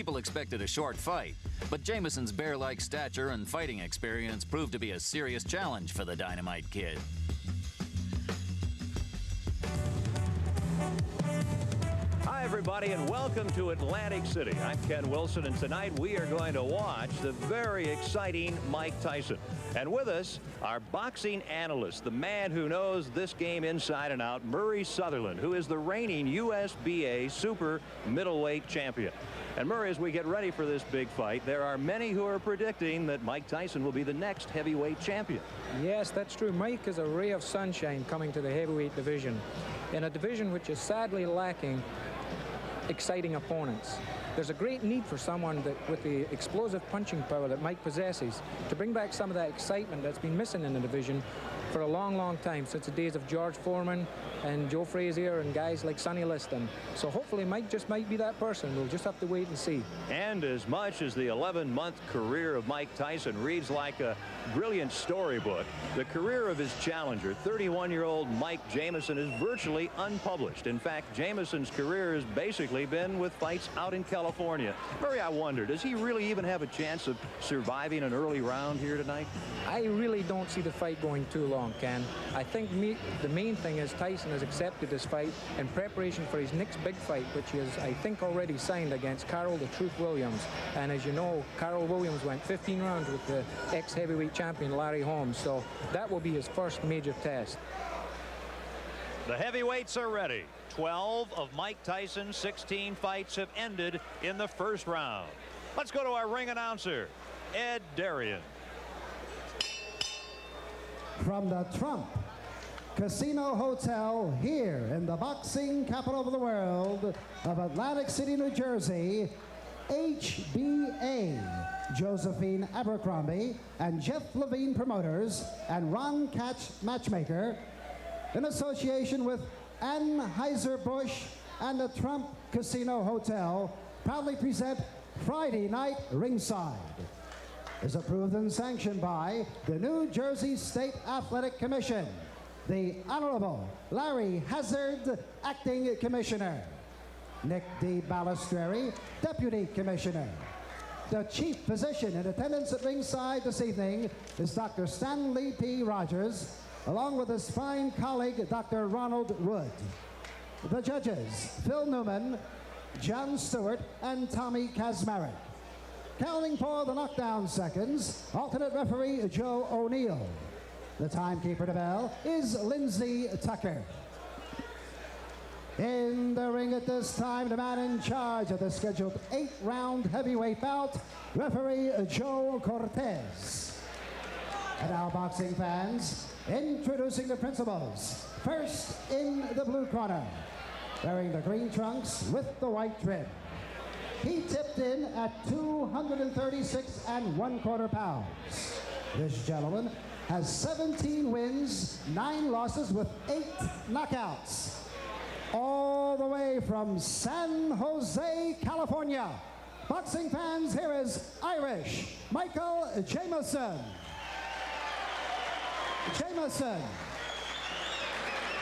People expected a short fight, but Jameson's bear-like stature and fighting experience proved to be a serious challenge for the Dynamite Kid. Hi, everybody, and welcome to Atlantic City. I'm Ken Wilson, and tonight we are going to watch the very exciting Mike Tyson. And with us, our boxing analyst, the man who knows this game inside and out, Murray Sutherland, who is the reigning USBA super middleweight champion. And Murray, as we get ready for this big fight, there are many who are predicting that Mike Tyson will be the next heavyweight champion. Yes, that's true. Mike is a ray of sunshine coming to the heavyweight division, in a division which is sadly lacking exciting opponents. There's a great need for someone that, with the explosive punching power that Mike possesses, to bring back some of that excitement that's been missing in the division for a long, long time, since the days of George Foreman and Joe Frazier and guys like Sonny Liston. So hopefully Mike just might be that person. We'll just have to wait and see. And as much as the 11-month career of Mike Tyson reads like a brilliant storybook, the career of his challenger, 31-year-old Mike Jameson, is virtually unpublished. In fact, Jameson's career has basically been with fights out in California. Murray, I wonder, does he really even have a chance of surviving an early round here tonight? I really don't see the fight going too long, Ken. I think the main thing is Tyson has accepted this fight in preparation for his next big fight, which he has, I think, already signed against Carol the Truth Williams. And as you know, Carol Williams went 15 rounds with the ex-heavyweight champion Larry Holmes, so that will be his first major test. The heavyweights are ready. 12 of Mike Tyson's 16 fights have ended in the first round. Let's go to our ring announcer, Ed Darian. From the Trump Casino Hotel here in the boxing capital of the world of Atlantic City, New Jersey, HBA, Josephine Abercrombie and Jeff Levine Promoters and Ron Catch Matchmaker, in association with Anheuser-Busch and the Trump Casino Hotel, proudly present Friday Night Ringside. Is approved and sanctioned by the New Jersey State Athletic Commission, the Honorable Larry Hazard, Acting Commissioner, Nick D. Balistreri, Deputy Commissioner. The Chief Physician in attendance at ringside this evening is Dr. Stanley P. Rogers, along with his fine colleague, Dr. Ronald Wood. The judges, Phil Newman, John Stewart, and Tommy Kazmarek. Counting for the knockdown seconds, alternate referee Joe O'Neill. The timekeeper to bell is Lindsey Tucker. In the ring at this time, the man in charge of the scheduled 8-round heavyweight bout, referee Joe Cortez. And now, boxing fans, introducing the principals. First, in the blue corner, wearing the green trunks with the white trim. He tipped in at 236 1/4 pounds. This gentleman has 17 wins, 9 losses with 8 knockouts. All the way from San Jose, California. Boxing fans, here is Irish Michael Jameson.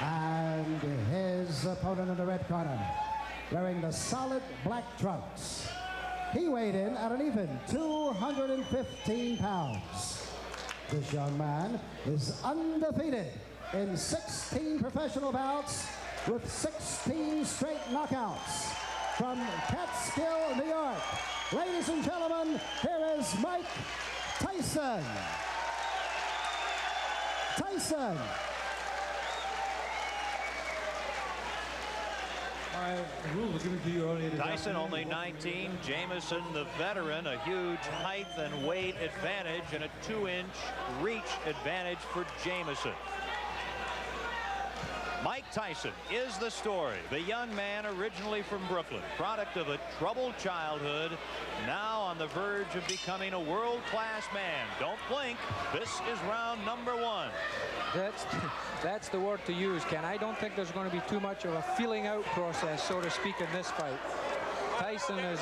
And his opponent in the red corner, wearing the solid black trunks. He weighed in at an even 215 pounds. This young man is undefeated in 16 professional bouts with 16 straight knockouts. From Catskill, New York, ladies and gentlemen, here is Mike Tyson. Tyson only 19, Jameson the veteran, a huge height and weight advantage and a 2-inch reach advantage for Jameson. Mike Tyson is the story. The young man originally from Brooklyn, product of a troubled childhood, now on the verge of becoming a world-class man. Don't blink. This is round number 1. That's the word to use, Ken. I don't think there's going to be too much of a feeling out process, so to speak, in this fight. Tyson is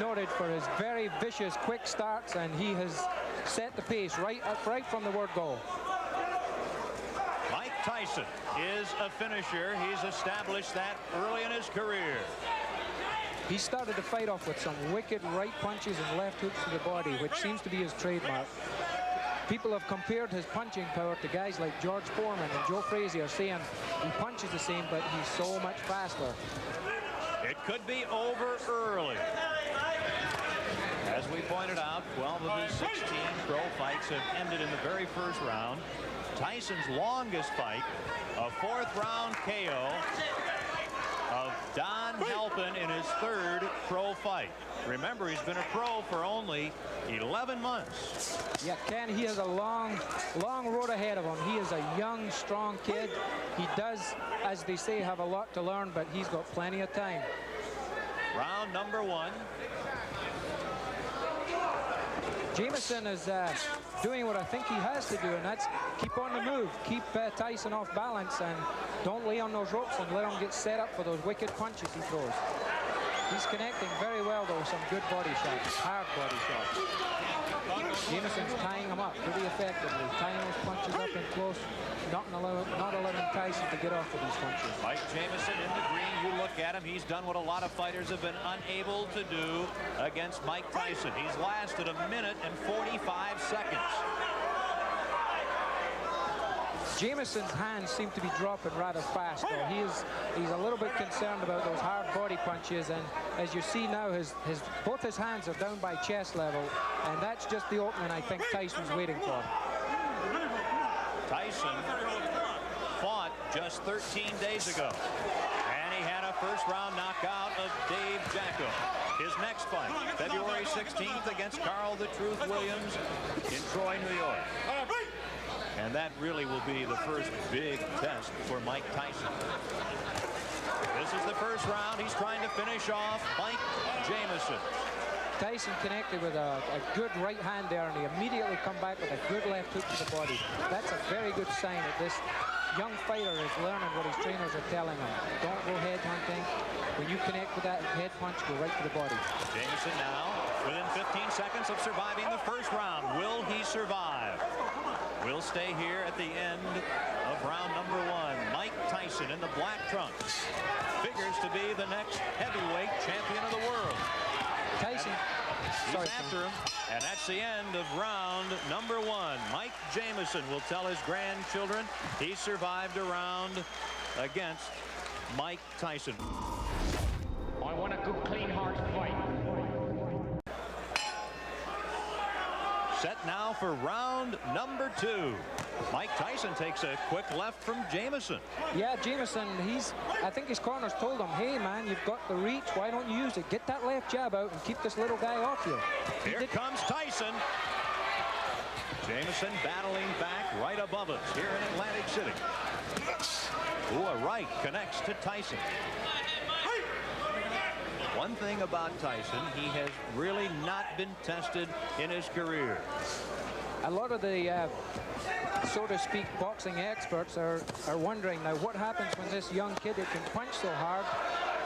noted for his very vicious quick starts, and he has set the pace right from the word go. Mike Tyson is a finisher. He's established that early in his career. He started the fight off with some wicked right punches and left hooks to the body, which seems to be his trademark. People have compared his punching power to guys like George Foreman and Joe Frazier, saying he punches the same, but he's so much faster. It could be over early. As we pointed out, 12 of his 16 pro fights have ended in the very first round. Tyson's longest fight, a fourth-round KO of Don Halpin in his third pro fight. Remember, he's been a pro for only 11 months. Yeah, Ken, he has a long road ahead of him. He is a young, strong kid. He does, as they say, have a lot to learn, but he's got plenty of time. Round number 1. Jameson is doing what I think he has to do, and that's keep on the move, keep Tyson off balance, and don't lay on those ropes and let him get set up for those wicked punches he throws. He's connecting very well, though, with some good body shots, hard body shots. Jameson's tying him up pretty effectively, tying those punches up in close, not allowing Tyson to get off with these punches. Mike Jameson in the green. You look at him, he's done what a lot of fighters have been unable to do against Mike Tyson. He's lasted 1 minute and 45 seconds. Jameson's hands seem to be dropping rather fast, though. He's a little bit concerned about those hard body punches, and as you see now, both his hands are down by chest level, and that's just the opening I think Tyson's waiting for. Tyson fought just 13 days ago, and he had a first-round knockout of Dave Jacko. His next fight, February 16th against Carl the Truth Williams in Troy, New York. And that really will be the first big test for Mike Tyson. This is the first round. He's trying to finish off Mike Jameson. Tyson connected with a good right hand there, and he immediately come back with a good left hook to the body. That's a very good sign that this young fighter is learning what his trainers are telling him. Don't go head hunting. When you connect with that head punch, go right to the body. Jameson now within 15 seconds of surviving the first round. Will he survive? We'll stay here at the end of round number 1. Mike Tyson in the black trunks figures to be the next heavyweight champion of the world. Tyson, he's after him, and that's the end of round number 1. Mike Jameson will tell his grandchildren he survived a round against Mike Tyson. I want a good, clean, hard fight. Set now for round number 2. Mike Tyson takes a quick left from Jameson. Yeah, Jameson, I think his corners told him, hey man, you've got the reach, why don't you use it? Get that left jab out and keep this little guy off you. Here comes Tyson. Jameson battling back right above us here in Atlantic City. Ooh, a right connects to Tyson. One thing about Tyson, he has really not been tested in his career. A lot of the, so to speak, boxing experts are wondering now what happens when this young kid that can punch so hard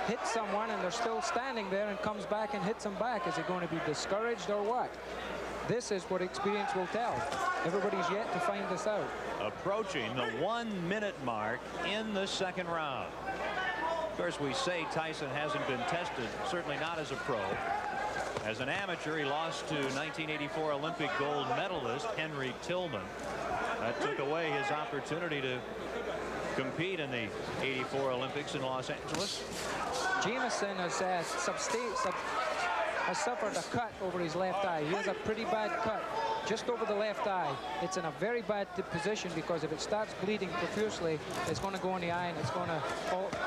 hits someone and they're still standing there and comes back and hits them back. Is he going to be discouraged or what? This is what experience will tell. Everybody's yet to find this out. Approaching the 1 minute mark in the second round. Of course, we say Tyson hasn't been tested, certainly not as a pro. As an amateur, he lost to 1984 Olympic gold medalist Henry Tillman. That took away his opportunity to compete in the '84 Olympics in Los Angeles. Jameson has suffered a cut over his left eye. He has a pretty bad cut just over the left eye. It's in a very bad position because if it starts bleeding profusely, it's going to go in the eye and it's going to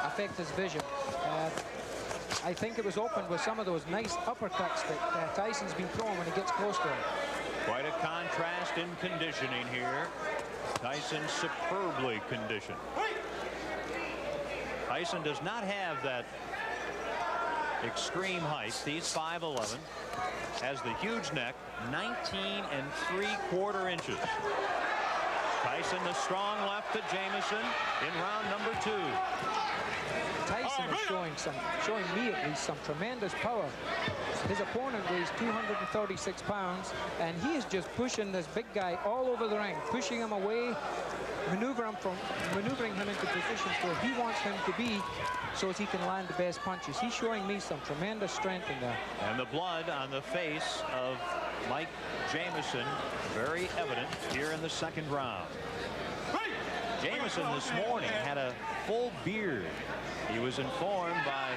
affect his vision. I think it was opened with some of those nice uppercuts that Tyson's been throwing when he gets close to him. Quite a contrast in conditioning here. Tyson superbly conditioned. Tyson does not have that extreme height. He's 5'11", has the huge neck, 19 3/4 inches. Tyson, the strong left to Jameson in round number 2. Tyson Tyson is showing me at least some tremendous power. His opponent weighs 236 pounds, and he is just pushing this big guy all over the ring, pushing him away, maneuvering him into positions where he wants him to be so as he can land the best punches. He's showing me some tremendous strength in there. And the blood on the face of Mike Jameson, very evident here in the second round. Jameson this morning had a full beard. He was informed by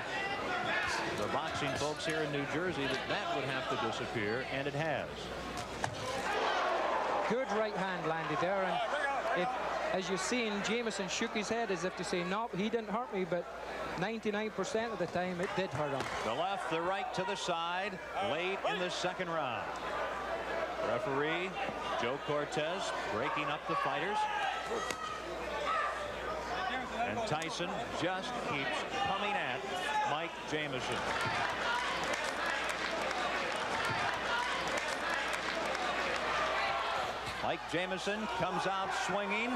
the boxing folks here in New Jersey that that would have to disappear, and it has. Good right hand landed there, and if, as you've seen, Jameson shook his head as if to say, no, he didn't hurt me, but 99% of the time it did hurt him. The left, the right to the side, late in the second round. Referee Joe Cortez breaking up the fighters. And Tyson just keeps coming at Mike Jameson. Mike Jameson comes out swinging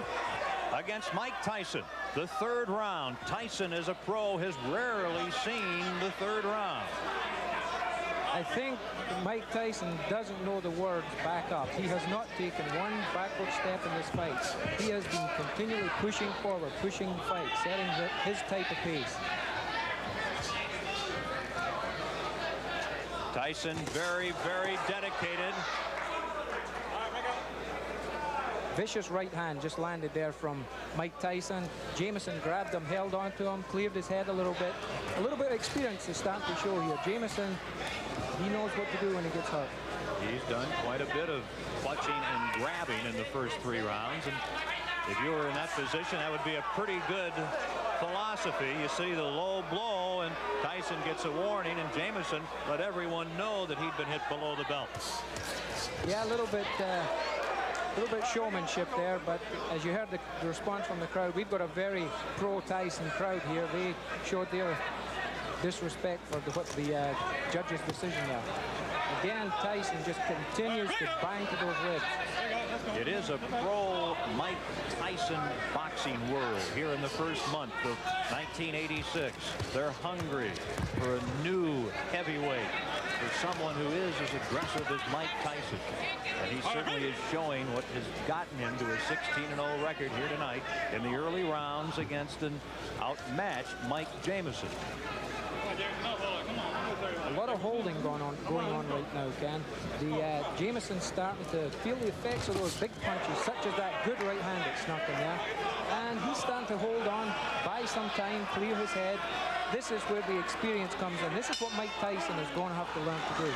against Mike Tyson. The third round. Tyson, as a pro, has rarely seen the third round. I think Mike Tyson doesn't know the words back up. He has not taken one backward step in this fight. He has been continually pushing forward, pushing the fight, setting his type of pace. Tyson very, very dedicated. Vicious right hand just landed there from Mike Tyson. Jameson grabbed him, held on to him, cleared his head a little bit. A little bit of experience is starting to show here. Jameson, he knows what to do when he gets hurt. He's done quite a bit of clutching and grabbing in the first three rounds. And if you were in that position, that would be a pretty good philosophy. You see the low blow, and Tyson gets a warning, and Jameson let everyone know that he'd been hit below the belt. Yeah, a little bit showmanship there, but as you heard the response from the crowd, we've got a very pro-Tyson crowd here. They showed their disrespect for the judge's decision there. Again, Tyson just continues to bang to those ribs. It is a pro-Mike Tyson boxing world here in the first month of 1986. They're hungry for a new heavyweight, for someone who is as aggressive as Mike Tyson. And he certainly is showing what has gotten him to a 16-0 record here tonight in the early rounds against an outmatched Mike Jameson. A lot of holding going on right now, Ken. The Jameson's starting to feel the effects of those big punches, such as that good right hand that snuck in there. And he's starting to hold on, buy some time, clear his head. This is where the experience comes in. This is what Mike Tyson is going to have to learn to do.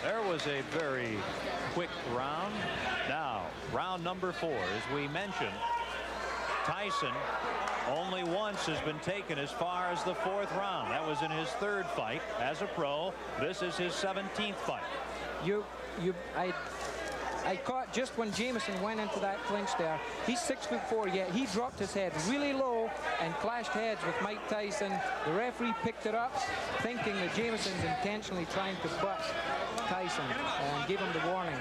There was a very quick round. Now, round number 4, as we mentioned, Tyson only once has been taken as far as the 4th round. That was in his 3rd fight as a pro. This is his 17th fight. I caught just when Jameson went into that clinch there. He's 6'4", yet he dropped his head really low and clashed heads with Mike Tyson. The referee picked it up, thinking that Jameson's intentionally trying to butt Tyson and gave him the warning.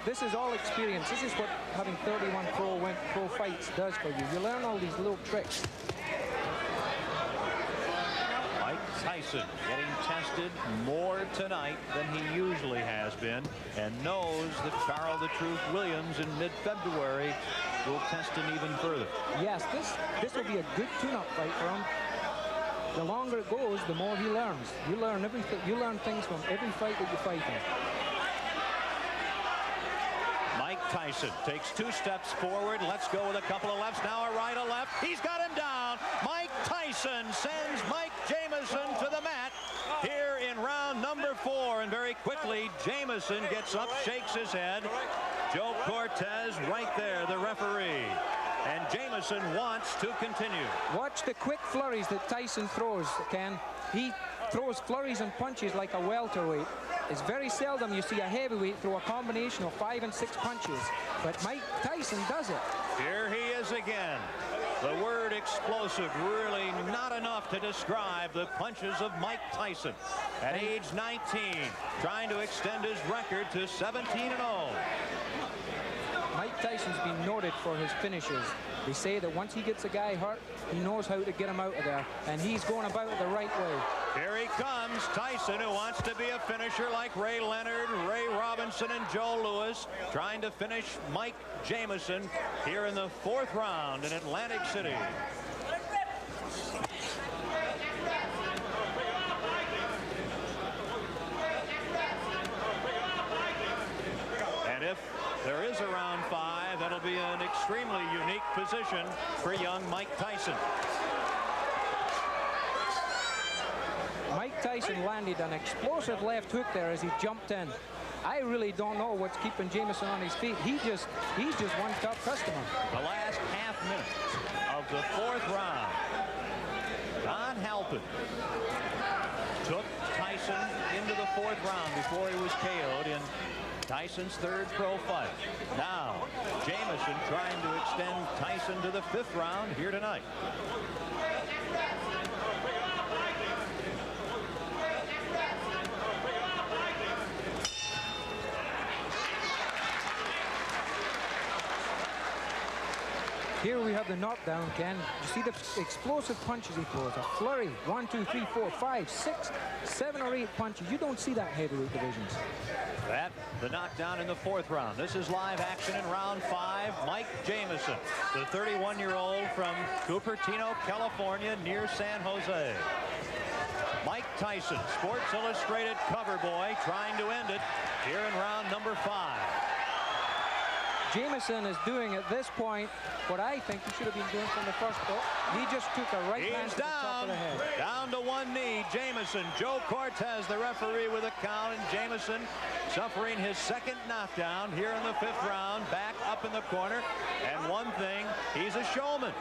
This is all experience. This is what having 31 pro fights does for you. You learn all these little tricks. Mike Tyson getting tested more tonight than he usually has been, and knows that Charles the Truth Williams in mid-February will test him even further. Yes, this will be a good tune-up fight for him. The longer it goes, the more he learns. You learn everything. You learn things from every fight that you fight in. Mike Tyson takes 2 steps forward. Let's go with a couple of lefts. Now a right, a left. He's got him down. Mike Tyson sends Mike Jameson to the mat here in round number 4. And very quickly, Jameson gets up, shakes his head. Joe Cortez right there, the referee. And Jameson wants to continue. Watch the quick flurries that Tyson throws, Ken. He throws flurries and punches like a welterweight. It's very seldom you see a heavyweight throw a combination of 5 and 6 punches, but Mike Tyson does it. Here he is again. The word explosive, really not enough to describe the punches of Mike Tyson. At age 19, trying to extend his record to 17-0. Mike Tyson's been noted for his finishes. They say that once he gets a guy hurt, he knows how to get him out of there, and he's going about it the right way. Here he comes, Tyson, who wants to be a finisher like Ray Leonard, Ray Robinson, and Joe Louis, trying to finish Mike Jameson here in the 4th round in Atlantic City. And if there is a round 5, that'll be an extremely unique position for young Mike Tyson. Mike Tyson landed an explosive left hook there as he jumped in. I really don't know what's keeping Jameson on his feet. He's just one tough customer. The last half minute of the 4th round. Don Halpin took Tyson into the 4th round before he was KO'd in Tyson's 3rd pro fight. Now, Jameson trying to extend Tyson to the 5th round here tonight. Here we have the knockdown, Ken. You see the explosive punches he throws. A flurry. 1, 2, 3, 4, 5, 6, 7 or 8 punches. You don't see that in heavyweight divisions. That, the knockdown in the 4th round. This is live action in round 5. Mike Jameson, the 31-year-old from Cupertino, California, near San Jose. Mike Tyson, Sports Illustrated cover boy, trying to end it here in round number 5. Jameson is doing at this point what I think he should have been doing from the first bout. He just took a right hand to the top of the head. Down to one knee, Jameson. Joe Cortez, the referee, with a count, and Jameson suffering his 2nd knockdown here in the 5th round, back up in the corner. And one thing, he's a showman.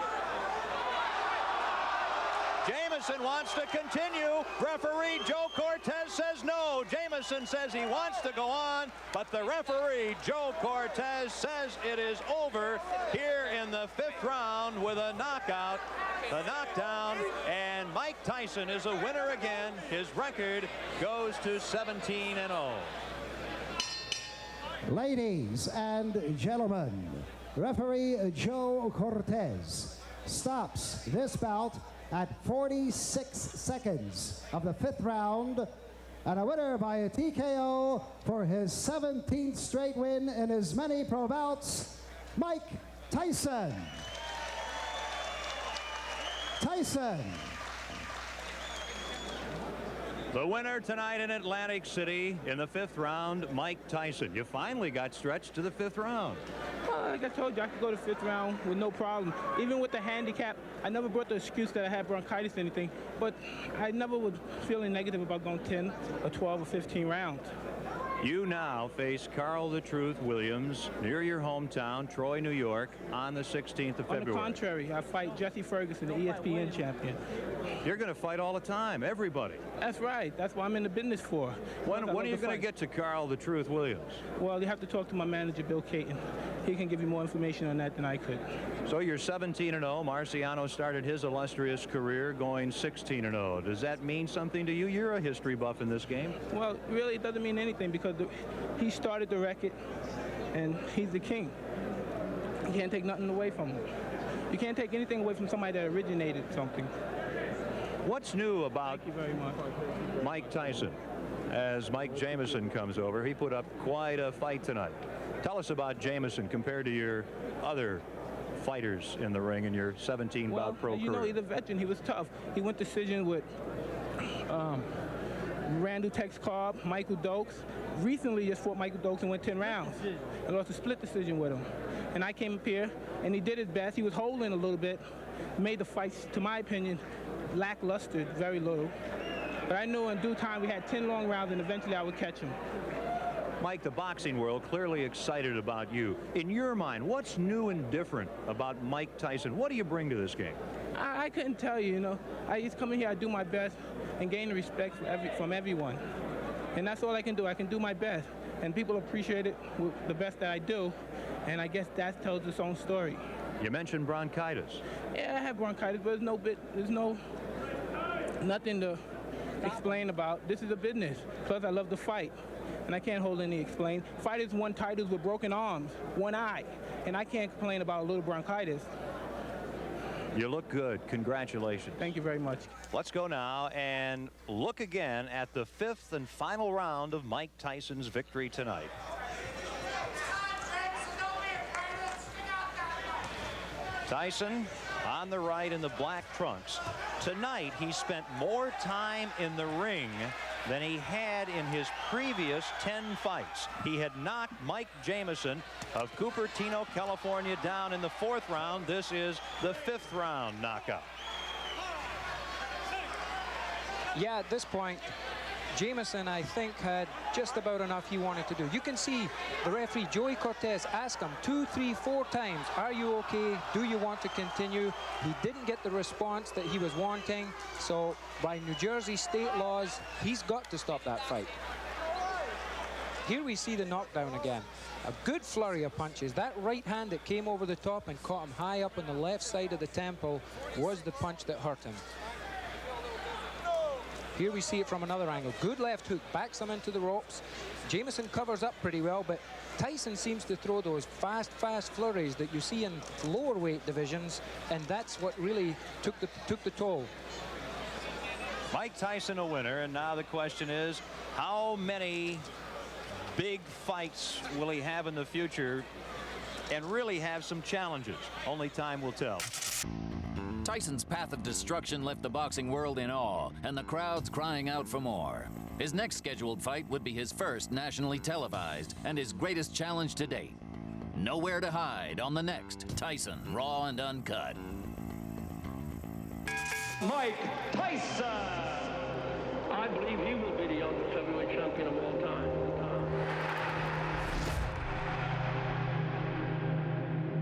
Jameson wants to continue. Referee Joe Cortez says no. Jameson says he wants to go on, but the referee Joe Cortez says it is over here in the 5th round with a knockout. The knockdown, and Mike Tyson is a winner again. His record goes to 17-0. Ladies and gentlemen, referee Joe Cortez stops this bout at 46 seconds of the 5th round, and a winner by a TKO for his 17th straight win in his many pro bouts, Mike Tyson. Tyson. The winner tonight in Atlantic City in the 5th round, Mike Tyson. You finally got stretched to the 5th round. Well, like I told you, I could go to 5th round with no problem. Even with the handicap, I never brought the excuse that I had bronchitis or anything, but I never was feeling negative about going 10 or 12 or 15 rounds. You now face Carl the Truth Williams near your hometown, Troy, New York, on the 16th of February. On the contrary, I fight Jesse Ferguson, the ESPN champion. You're going to fight all the time, everybody. That's right. That's what I'm in the business for. When are you going to get to Carl the Truth Williams? Well, you have to talk to my manager, Bill Caton. He can give you more information on that than I could. So you're 17-0. Marciano started his illustrious career going 16-0. Does that mean something to you? You're a history buff in this game. Well, really, it doesn't mean anything because he started the record, and he's the king. You can't take nothing away from him. You can't take anything away from somebody that originated something. What's new about Thank you very much. Mike Tyson? As Mike Jameson comes over, he put up quite a fight tonight. Tell us about Jameson compared to your other fighters in the ring in your 17-bout pro career. You know, he's a veteran. He was tough. He went decision with Randall Tex Cobb, Michael Dokes. Recently just fought Michael Dokes and went 10 rounds. I lost a split decision with him. And I came up here, and he did his best. He was holding a little bit, made the fights, to my opinion, lackluster, very little. But I knew in due time we had 10 long rounds, and eventually I would catch him. Mike, the boxing world clearly excited about you. In your mind, what's new and different about Mike Tyson? What do you bring to this game? I couldn't tell you, you know. I just come in here, I do my best, and gain the respect from everyone. And that's all I can do. I can do my best. And people appreciate it with the best that I do. And I guess that tells its own story. You mentioned bronchitis. Yeah, I have bronchitis, but there's nothing to explain about. This is a business. Plus, I love to fight, and I can't hold any explain. Fighters won titles with broken arms, one eye, and I can't complain about a little bronchitis. You look good. Congratulations. Thank you very much. Let's go now and look again at the 5th and final round of Mike Tyson's victory tonight. Tyson on the right in the black trunks. Tonight, he spent more time in the ring than he had in his previous 10 fights. He had knocked Mike Jameson of Cupertino, California, down in the 4th round. This is the 5th round knockout. Yeah, at this point, Jameson, I think, had just about enough he wanted to do. You can see the referee, Joey Cortez, ask him 2, 3, 4 times, are you okay? Do you want to continue? He didn't get the response that he was wanting. So by New Jersey state laws, he's got to stop that fight. Here we see the knockdown again. A good flurry of punches. That right hand that came over the top and caught him high up on the left side of the temple was the punch that hurt him. Here we see it from another angle. Good left hook, backs him into the ropes. Jameson covers up pretty well, but Tyson seems to throw those fast flurries that you see in lower weight divisions, and that's what really took the toll. Mike Tyson a winner, and now the question is, how many big fights will he have in the future and really have some challenges? Only time will tell. Tyson's path of destruction left the boxing world in awe, and the crowds crying out for more. His next scheduled fight would be his first nationally televised and his greatest challenge to date. Nowhere to hide on the next Tyson Raw and Uncut. Mike Tyson! I believe he will be the youngest heavyweight champion of all time.